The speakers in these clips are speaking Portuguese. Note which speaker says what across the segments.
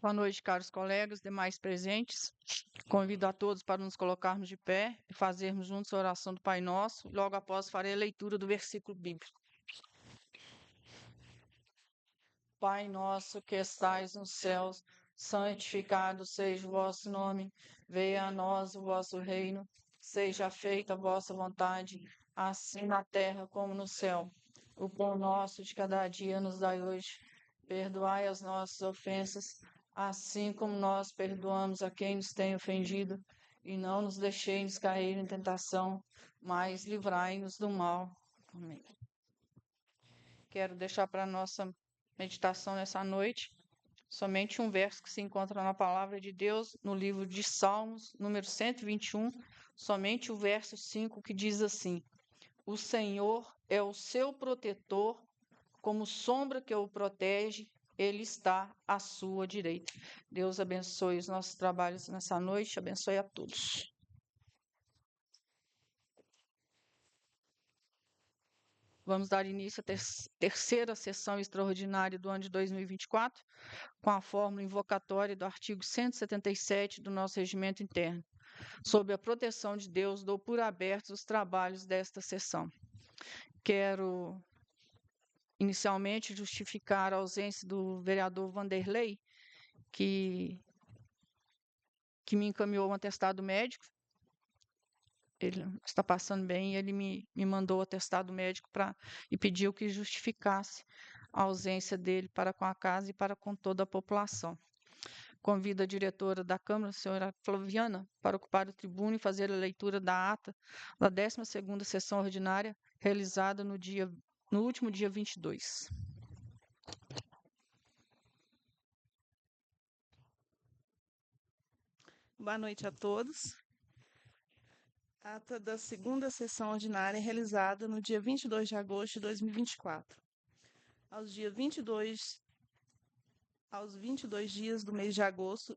Speaker 1: Boa noite, caros colegas, demais presentes. Convido a todos para nos colocarmos de pé e fazermos juntos a oração do Pai Nosso. Logo após, farei a leitura do versículo bíblico. Pai nosso que estais nos céus, santificado seja o vosso nome. Venha a nós o vosso reino. Seja feita a vossa vontade, assim na terra como no céu. O pão nosso de cada dia nos dai hoje. Perdoai as nossas ofensas, assim como nós perdoamos a quem nos tem ofendido. E não nos deixeis cair em tentação, mas livrai-nos do mal. Amém. Quero deixar para nossa meditação nessa noite somente um verso que se encontra na palavra de Deus, no livro de Salmos, número 121, somente o verso 5, que diz assim: O Senhor é o seu protetor, como sombra que o protege, ele está à sua direita. Deus abençoe os nossos trabalhos nessa noite, abençoe a todos. Vamos dar início à terceira sessão extraordinária do ano de 2024, com a fórmula invocatória do artigo 177 do nosso regimento interno. Sob a proteção de Deus, dou por abertos os trabalhos desta sessão. Quero, inicialmente, justificar a ausência do vereador Vanderlei, que me encaminhou um atestado médico. Ele está passando bem e ele me mandou o atestado médico e pediu que justificasse a ausência dele para com a casa e para com toda a população. Convido a diretora da Câmara, a senhora Flaviana, para ocupar o tribuno e fazer a leitura da ata da 12ª sessão ordinária, realizada no último dia 22.
Speaker 2: Boa noite a todos. Ata da segunda sessão ordinária realizada no dia 22 de agosto de 2024. Aos 22 dias do mês de agosto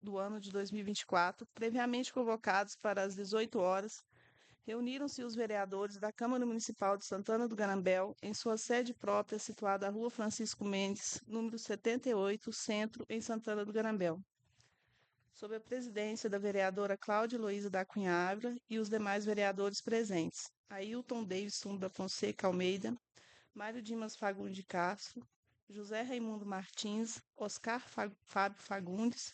Speaker 2: do ano de 2024, previamente convocados para as 18 horas, reuniram-se os vereadores da Câmara Municipal de Santana do Garambel em sua sede própria, situada à Rua Francisco Mendes, número 78, Centro, em Santana do Garambel, sob a presidência da vereadora Cláudia Heloísa da Cunha Ávila e os demais vereadores presentes: Ailton Davidson da Fonseca Almeida, Mário Dimas Fagundes de Castro, José Raimundo Martins, Oscar Fábio Fagundes,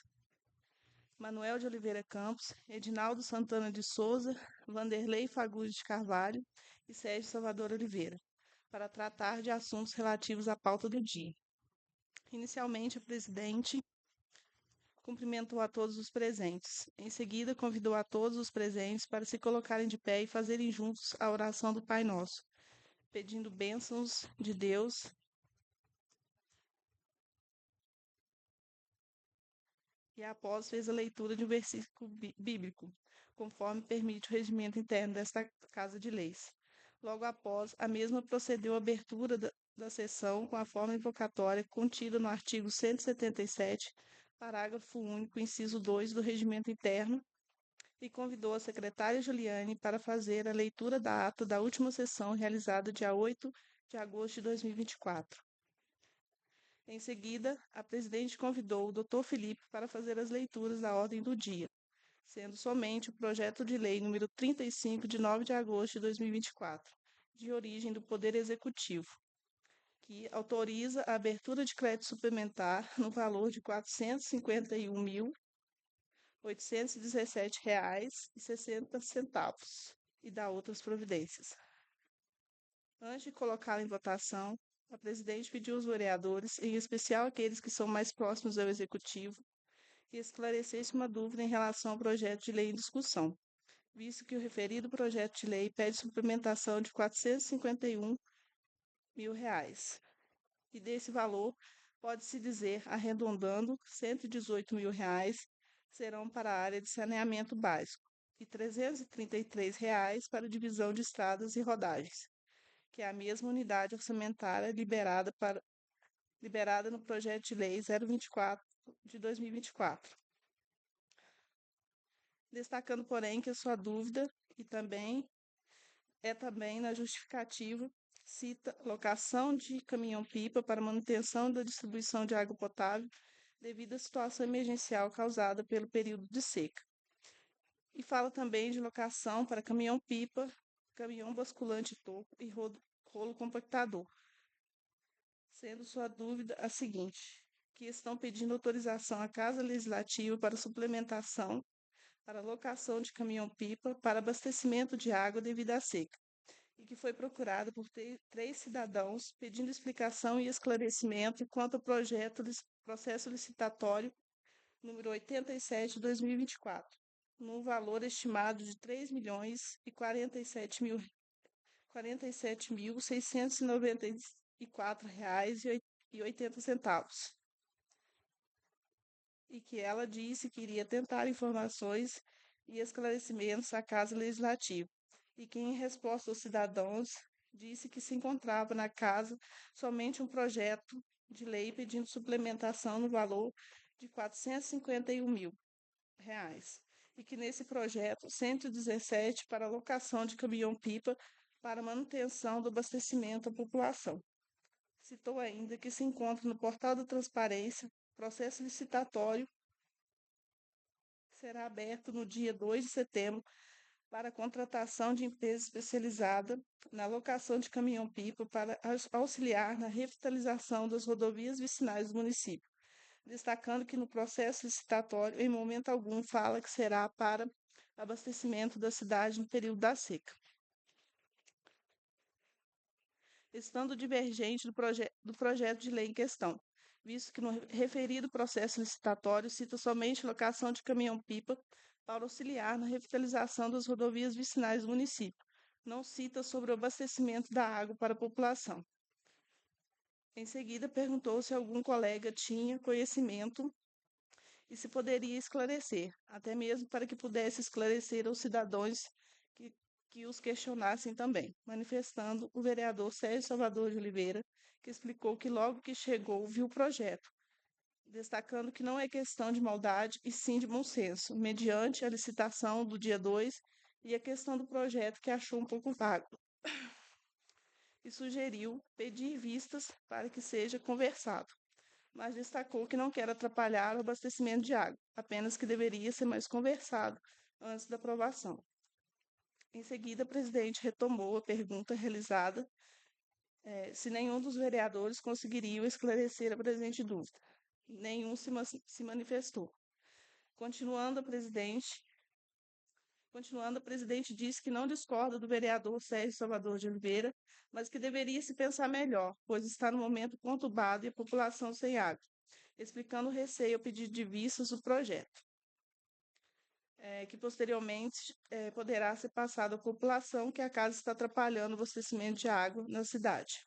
Speaker 2: Manuel de Oliveira Campos, Edinaldo Santana de Souza, Vanderlei Fagundes de Carvalho e Sérgio Salvador Oliveira, para tratar de assuntos relativos à pauta do dia. Inicialmente, a presidente cumprimentou a todos os presentes. Em seguida, convidou a todos os presentes para se colocarem de pé e fazerem juntos a oração do Pai Nosso, pedindo bênçãos de Deus e após fez a leitura de um versículo bíblico, conforme permite o regimento interno desta Casa de Leis. Logo após, a mesma procedeu à abertura da sessão com a forma invocatória contida no artigo 177, parágrafo único, inciso 2 do regimento interno, e convidou a secretária Juliane para fazer a leitura da ata da última sessão realizada dia 8 de agosto de 2024. Em seguida, a presidente convidou o Dr. Felipe para fazer as leituras da ordem do dia, sendo somente o projeto de lei número 35, de 9 de agosto de 2024, de origem do Poder Executivo, que autoriza a abertura de crédito suplementar no valor de R$ 451.817,60 e dá outras providências. Antes de colocá-la em votação, a presidente pediu aos vereadores, em especial aqueles que são mais próximos ao Executivo, que esclarecesse uma dúvida em relação ao projeto de lei em discussão, visto que o referido projeto de lei pede suplementação de R$ 451 mil, e desse valor, pode-se dizer, arredondando, R$ 118 mil serão para a área de saneamento básico e R$ 333 para divisão de estradas e rodagens, que é a mesma unidade orçamentária liberada no projeto de lei 024 de 2024. Destacando, porém, que a sua dúvida também na justificativa, cita locação de caminhão-pipa para manutenção da distribuição de água potável devido à situação emergencial causada pelo período de seca. E fala também de locação para caminhão-pipa, caminhão basculante topo e rolo compactador, sendo sua dúvida a seguinte, que estão pedindo autorização à Casa Legislativa para suplementação para locação de caminhão-pipa para abastecimento de água devido à seca, e que foi procurado por três cidadãos pedindo explicação e esclarecimento quanto ao processo licitatório número 87 de 2024, no valor estimado de R$ 3.047.694,80, e que ela disse que iria tentar informações e esclarecimentos à Casa Legislativa, e que, em resposta aos cidadãos, disse que se encontrava na casa somente um projeto de lei pedindo suplementação no valor de R$ 451 mil, e que nesse projeto 117 para locação de caminhão-pipa para manutenção do abastecimento à população. Citou ainda que se encontra no portal da transparência processo licitatório será aberto no dia 2 de setembro para a contratação de empresa especializada na locação de caminhão-pipa para auxiliar na revitalização das rodovias vicinais do município, destacando que no processo licitatório, em momento algum, fala que será para abastecimento da cidade no período da seca. Estando divergente do projeto de lei em questão, visto que no referido processo licitatório cita somente locação de caminhão-pipa para auxiliar na revitalização das rodovias vicinais do município, não cita sobre o abastecimento da água para a população. Em seguida, perguntou se algum colega tinha conhecimento e se poderia esclarecer, até mesmo para que pudesse esclarecer aos cidadãos que os questionassem também, manifestando o vereador Sérgio Salvador de Oliveira, que explicou que logo que chegou viu o projeto, destacando que não é questão de maldade e sim de bom senso, mediante a licitação do dia 2 e a questão do projeto que achou um pouco vago, e sugeriu pedir vistas para que seja conversado, mas destacou que não quer atrapalhar o abastecimento de água, apenas que deveria ser mais conversado antes da aprovação. Em seguida, a presidente retomou a pergunta realizada se nenhum dos vereadores conseguiria esclarecer a presente dúvida. Nenhum se manifestou. Continuando, a presidente disse que não discorda do vereador Sérgio Salvador de Oliveira, mas que deveria se pensar melhor, pois está no momento conturbado e a população sem água, explicando o receio ao pedido de vistas do projeto, que posteriormente poderá ser passado à população que a casa está atrapalhando o abastecimento de água na cidade.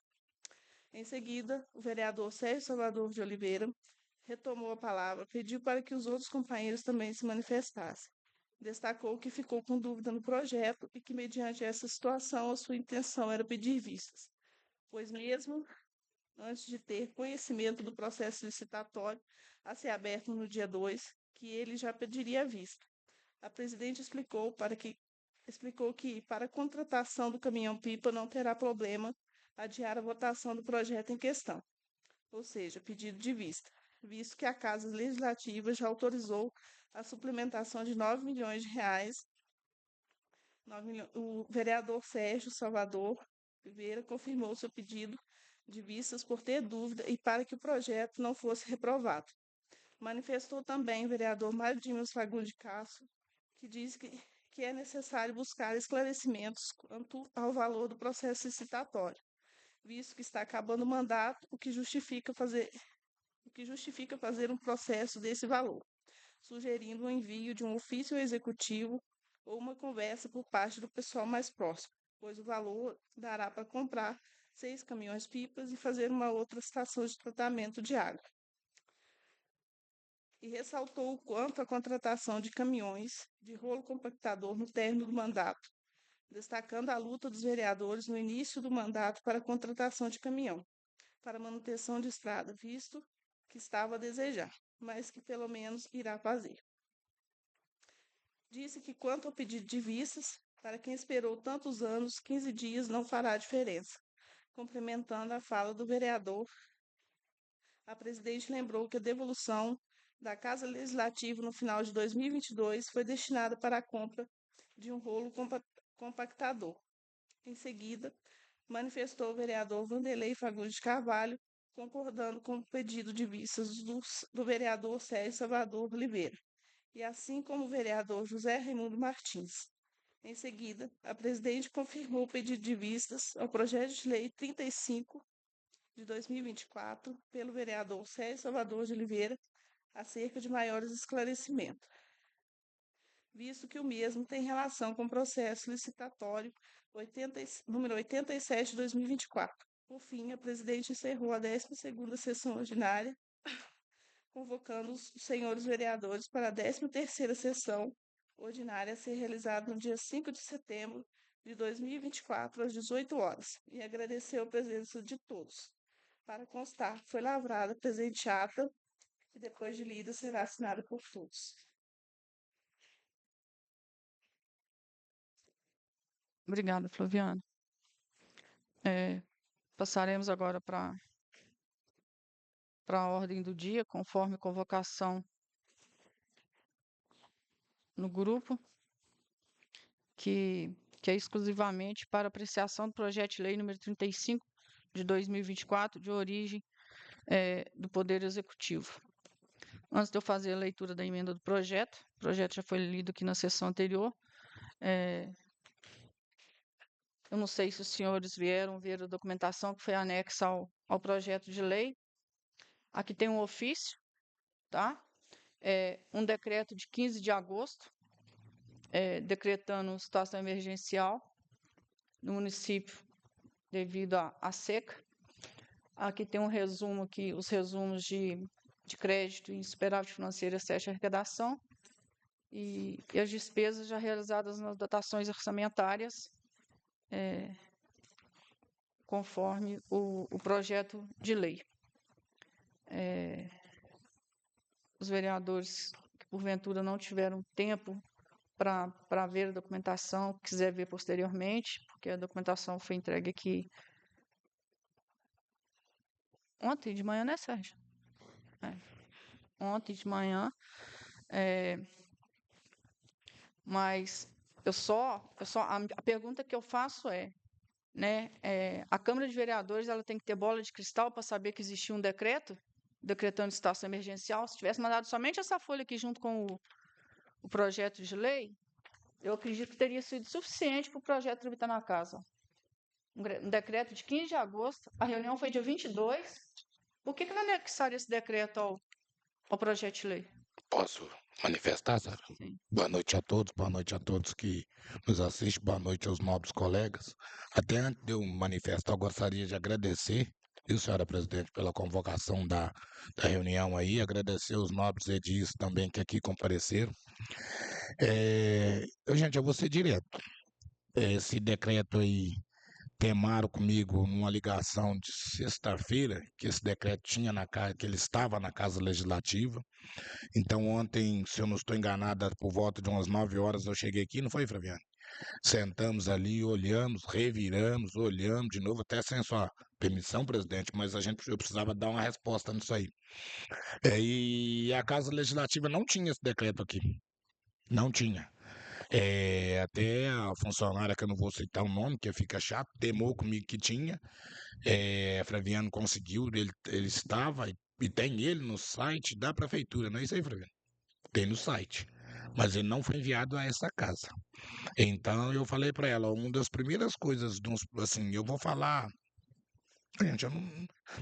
Speaker 2: Em seguida, o vereador Sérgio Salvador de Oliveira retomou a palavra, pediu para que os outros companheiros também se manifestassem. Destacou que ficou com dúvida no projeto e que, mediante essa situação, a sua intenção era pedir vistas, pois mesmo antes de ter conhecimento do processo licitatório a ser aberto no dia 2, que ele já pediria vista. A presidente explicou que para a contratação do caminhão-pipa não terá problema adiar a votação do projeto em questão, ou seja, pedido de vista, visto que a Casa Legislativa já autorizou a suplementação de R$ 9 milhões. O vereador Sérgio Salvador Oliveira confirmou seu pedido de vistas por ter dúvida e para que o projeto não fosse reprovado. Manifestou também o vereador Mário Dimas Fagundes de Castro, que diz que é necessário buscar esclarecimentos quanto ao valor do processo licitatório, visto que está acabando o mandato, o que justifica fazer um processo desse valor, sugerindo o envio de um ofício executivo ou uma conversa por parte do pessoal mais próximo, pois o valor dará para comprar 6 caminhões-pipas e fazer uma outra estação de tratamento de água. E ressaltou o quanto a contratação de caminhões de rolo compactador no término do mandato, destacando a luta dos vereadores no início do mandato para a contratação de caminhão, para manutenção de estrada, visto que estava a desejar, mas que pelo menos irá fazer. Disse que quanto ao pedido de vistas, para quem esperou tantos anos, 15 dias não fará diferença. Complementando a fala do vereador, a presidente lembrou que a devolução da Casa Legislativa no final de 2022 foi destinada para a compra de um rolo compactador. Em seguida, manifestou o vereador Vanderlei Fagundes de Carvalho, concordando com o pedido de vistas do vereador Sérgio Salvador Oliveira, e assim como o vereador José Raimundo Martins. Em seguida, a presidente confirmou o pedido de vistas ao projeto de lei 35 de 2024 pelo vereador Sérgio Salvador de Oliveira acerca de maiores esclarecimentos, visto que o mesmo tem relação com o processo licitatório número 87 de 2024. Por fim, a presidente encerrou a 12ª sessão ordinária, convocando os senhores vereadores para a 13ª sessão ordinária a ser realizada no dia 5 de setembro de 2024, às 18 horas, e agradeceu a presença de todos. Para constar, foi lavrada a presente ata, que depois de lida será assinada por todos.
Speaker 1: Obrigada, Flaviana. Passaremos agora para a ordem do dia, conforme convocação no grupo, que é exclusivamente para apreciação do projeto de lei número 35 de 2024, de origem do Poder Executivo. Antes de eu fazer a leitura da emenda do projeto, o projeto já foi lido aqui na sessão anterior. Eu não sei se os senhores vieram ver a documentação que foi anexa ao projeto de lei. Aqui tem um ofício, tá? Um decreto de 15 de agosto, decretando situação emergencial no município devido à seca. Aqui tem um resumo, aqui, os resumos de crédito e superávit financeiro, excesso de arrecadação, e as despesas já realizadas nas dotações orçamentárias, conforme o projeto de lei. Os vereadores que, porventura, não tiveram tempo para ver a documentação, quiser ver posteriormente, porque a documentação foi entregue aqui ontem de manhã, né, Sérgio? Ontem de manhã. Mas a pergunta que eu faço né, a Câmara de Vereadores ela tem que ter bola de cristal para saber que existia um decreto decretando situação emergencial. Se tivesse mandado somente essa folha aqui junto com o projeto de lei, eu acredito que teria sido suficiente para o projeto tramitar na casa. Um decreto de 15 de agosto, a reunião foi dia 22. Por que não anexaria esse decreto ao projeto de lei?
Speaker 3: Posso manifestar, Sara?
Speaker 1: Sim.
Speaker 3: Boa noite a todos que nos assistem, boa noite aos nobres colegas. Até antes de eu manifestar, eu gostaria de agradecer, viu, senhora presidente, pela convocação da reunião aí, agradecer os nobres edis também que aqui compareceram. Gente, eu vou ser direto. Esse decreto aí, temaram comigo numa ligação de sexta-feira, que esse decreto tinha que ele estava na Casa Legislativa. Então, ontem, se eu não estou enganado, por volta de umas 9 horas eu cheguei aqui, não foi, Flaviano? Sentamos ali, olhamos, reviramos, olhamos de novo, até sem sua permissão, presidente, mas eu precisava dar uma resposta nisso aí. E a Casa Legislativa não tinha esse decreto aqui. Não tinha. Até a funcionária, que eu não vou citar o nome, que fica chato, temou comigo que tinha. Flaviano conseguiu, ele estava e tem ele no site da prefeitura, não é isso aí, Flaviano? Tem no site, mas ele não foi enviado a essa casa. Então eu falei para ela, uma das primeiras coisas, assim, eu vou falar, gente,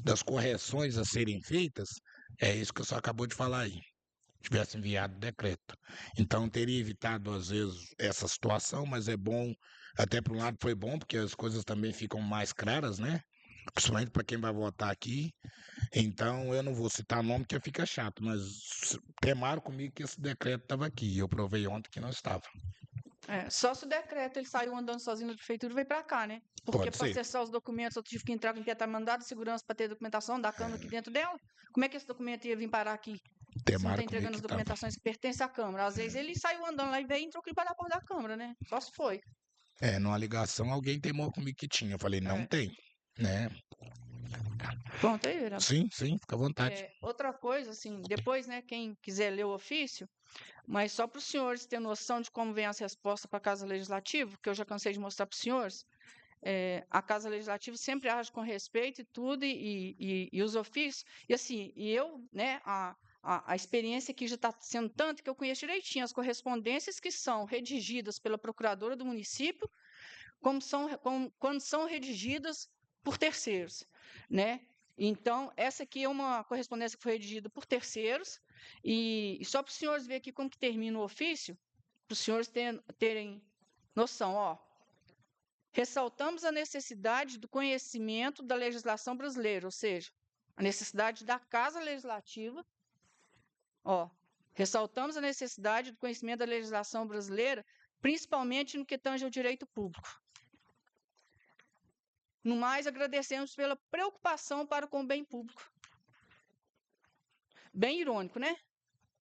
Speaker 3: das correções a serem feitas, é isso que você acabou de falar aí. Tivesse enviado o decreto. Então teria evitado, às vezes, essa situação, mas é bom, até por um lado foi bom, porque as coisas também ficam mais claras, né? Principalmente para quem vai votar aqui. Então, eu não vou citar nome, que fica chato, mas temaram comigo que esse decreto estava aqui. Eu provei ontem que não estava.
Speaker 1: Só se o decreto ele saiu andando sozinho da prefeitura e veio para cá, né? Porque
Speaker 3: Pode
Speaker 1: para
Speaker 3: ser.
Speaker 1: acessar os documentos eu tive que entrar com o que está mandado, segurança para ter documentação da Câmara aqui dentro dela. Como é que esse documento ia vir parar aqui? Se não
Speaker 3: Temaram
Speaker 1: está
Speaker 3: comigo
Speaker 1: entregando as
Speaker 3: que estava.
Speaker 1: documentações que pertencem à Câmara. Às vezes ele saiu andando lá e veio e entrou aqui para a porta da Câmara, né? Só se foi.
Speaker 3: Numa ligação, alguém temou comigo que tinha. Eu falei, não tem, né?
Speaker 1: Pronto aí, vereador.
Speaker 3: Sim, fica à vontade.
Speaker 1: Outra coisa, assim, depois, né, quem quiser ler o ofício, mas só para os senhores terem noção de como vem as respostas para a Casa Legislativa, que eu já cansei de mostrar para os senhores, a Casa Legislativa sempre age com respeito e tudo, e os ofícios, e assim, e eu, né, a experiência aqui já está sendo tanto que eu conheço direitinho as correspondências que são redigidas pela procuradora do município, quando são redigidas por terceiros, né? Então, essa aqui é uma correspondência que foi redigida por terceiros, e só para os senhores verem aqui como que termina o ofício, para os senhores terem noção, ó. Ressaltamos a necessidade do conhecimento da legislação brasileira, ou seja, a necessidade da Casa Legislativa, ó, ressaltamos a necessidade do conhecimento da legislação brasileira, principalmente no que tange ao direito público. No mais, agradecemos pela preocupação para com o bem público. Bem irônico, né?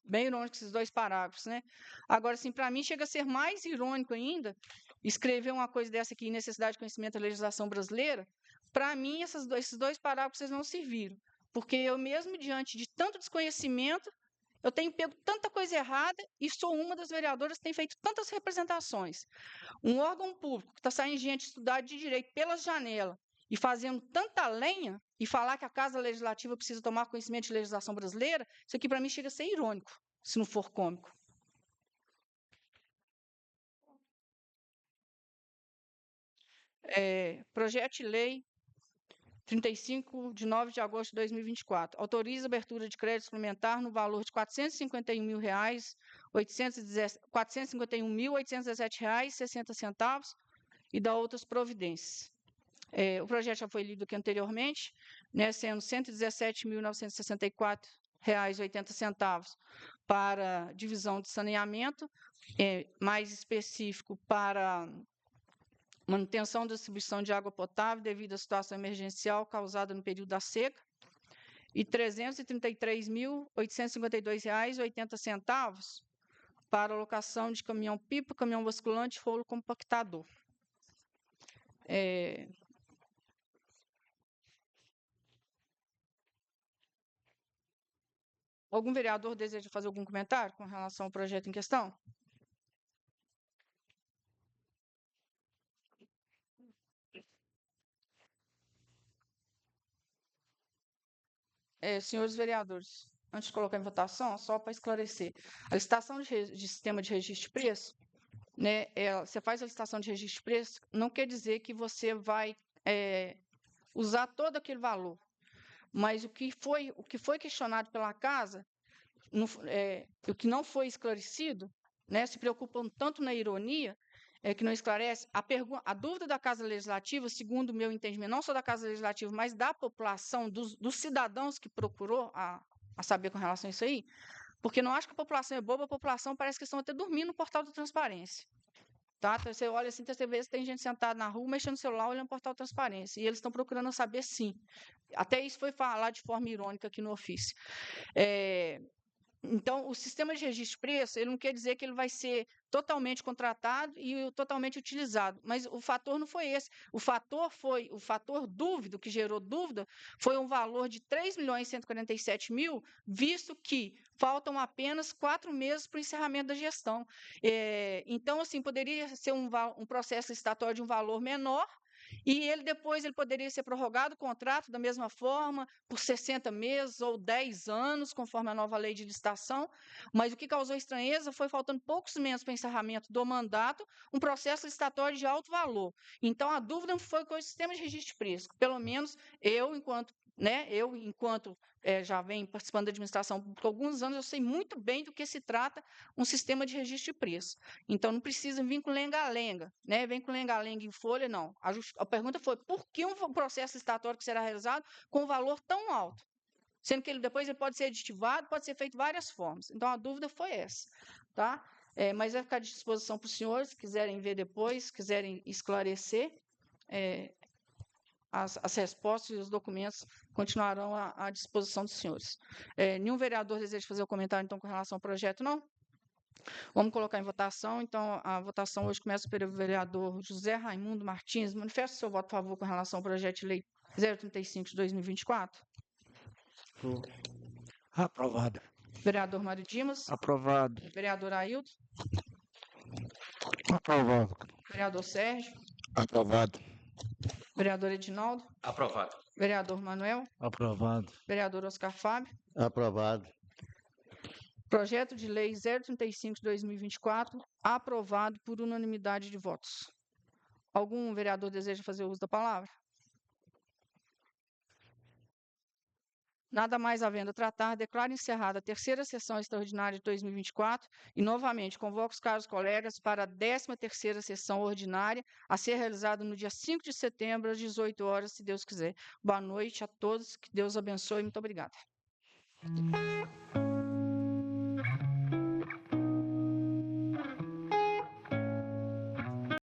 Speaker 1: Bem irônico esses dois parágrafos, né? Agora, assim, para mim chega a ser mais irônico ainda escrever uma coisa dessa aqui, necessidade de conhecimento da legislação brasileira. Para mim, esses dois parágrafos vocês não serviram, porque eu mesmo, diante de tanto desconhecimento, eu tenho pego tanta coisa errada e sou uma das vereadoras que tem feito tantas representações. Um órgão público que está saindo gente estudar de direito pelas janelas e fazendo tanta lenha e falar que a Casa Legislativa precisa tomar conhecimento de legislação brasileira, isso aqui para mim chega a ser irônico, se não for cômico. Projeto de Lei 35, de 9 de agosto de 2024, autoriza a abertura de crédito suplementar no valor de R$ 451.817,60 e dá outras providências. O projeto já foi lido aqui anteriormente, né, sendo R$ 117.964,80 para divisão de saneamento, mais específico para manutenção da distribuição de água potável devido à situação emergencial causada no período da seca, e R$ 333.852,80 para alocação de caminhão-pipa, caminhão basculante e rolo compactador. Algum vereador deseja fazer algum comentário com relação ao projeto em questão? Senhores vereadores, antes de colocar em votação, só para esclarecer, a licitação de sistema de registro de preço, né, você faz a licitação de registro de preço, não quer dizer que você vai usar todo aquele valor, mas o que foi questionado pela casa, o que não foi esclarecido, né, se preocupam tanto na ironia, que não esclarece, a dúvida da Casa Legislativa, segundo o meu entendimento, não só da Casa Legislativa, mas da população, dos cidadãos que procurou a saber com relação a isso aí, porque não acho que a população é boba, a população parece que estão até dormindo no portal da transparência. Tá? Então, você olha assim, às vezes tem gente sentada na rua, mexendo no celular, olhando o portal da transparência, e eles estão procurando saber sim. Até isso foi falado de forma irônica aqui no ofício. Então, o sistema de registro de preço, ele não quer dizer que ele vai ser totalmente contratado e totalmente utilizado, mas o fator não foi esse. O fator dúvida, que gerou dúvida, foi um valor de R$ 3.147.000, visto que faltam apenas 4 meses para o encerramento da gestão. Então, assim, poderia ser um processo licitatório de um valor menor, e depois ele poderia ser prorrogado o contrato da mesma forma, por 60 meses ou 10 anos, conforme a nova lei de licitação, mas o que causou estranheza foi, faltando poucos meses para o encerramento do mandato, um processo licitatório de alto valor. Então, a dúvida foi com o sistema de registro de preço, pelo menos eu, enquanto já venho participando da administração pública há alguns anos, eu sei muito bem do que se trata um sistema de registro de preço. Então, não precisa vir com lenga-lenga, né? Vem com lenga-lenga em folha, não. A pergunta foi, por que um processo licitatório que será realizado com um valor tão alto? Sendo que depois ele pode ser aditivado, pode ser feito de várias formas. Então, a dúvida foi essa, tá? Mas vai ficar à disposição para os senhores, se quiserem ver depois, se quiserem esclarecer, as respostas e os documentos continuarão à disposição dos senhores. Nenhum vereador deseja fazer o comentário, então, com relação ao projeto, não? Vamos colocar em votação. Então, a votação hoje começa pelo vereador José Raimundo Martins. Manifeste seu voto a favor com relação ao projeto de lei 035 de 2024.
Speaker 3: Aprovado.
Speaker 1: Vereador Mário Dimas.
Speaker 3: Aprovado.
Speaker 1: Vereador Ailton.
Speaker 3: Aprovado.
Speaker 1: Vereador Sérgio.
Speaker 3: Aprovado.
Speaker 1: Vereador Edinaldo.
Speaker 4: Aprovado.
Speaker 1: Vereador Manuel.
Speaker 3: Aprovado.
Speaker 1: Vereador Oscar Fábio.
Speaker 3: Aprovado.
Speaker 1: Projeto de Lei 035 de 2024, aprovado por unanimidade de votos. Algum vereador deseja fazer uso da palavra? Nada mais havendo a tratar, declaro encerrada a terceira sessão extraordinária de 2024 e, novamente, convoco os caros colegas para a 13ª sessão ordinária, a ser realizada no dia 5 de setembro, às 18 horas, se Deus quiser. Boa noite a todos, que Deus abençoe e muito obrigada.